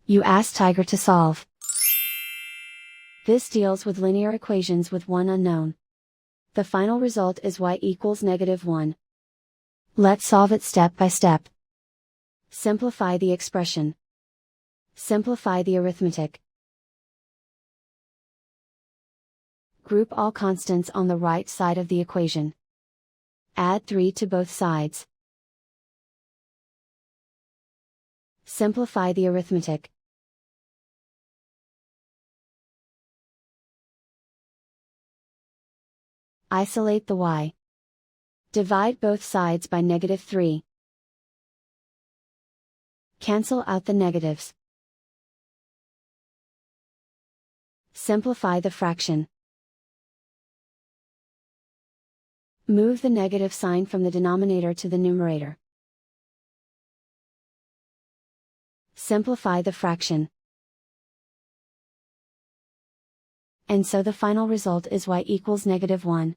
You ask Tiger to solve. This deals with linear equations with one unknown. The final result is y equals -1. Let's solve it step by step. Simplify the expression. Simplify the arithmetic. Group all constants on the right side of the equation. Add 3 to both sides. Simplify the arithmetic. Isolate the y. Divide both sides by -3. Cancel out the negatives. Simplify the fraction. Move the negative sign from the denominator to the numerator. Simplify the fraction. And so the final result is y equals -1.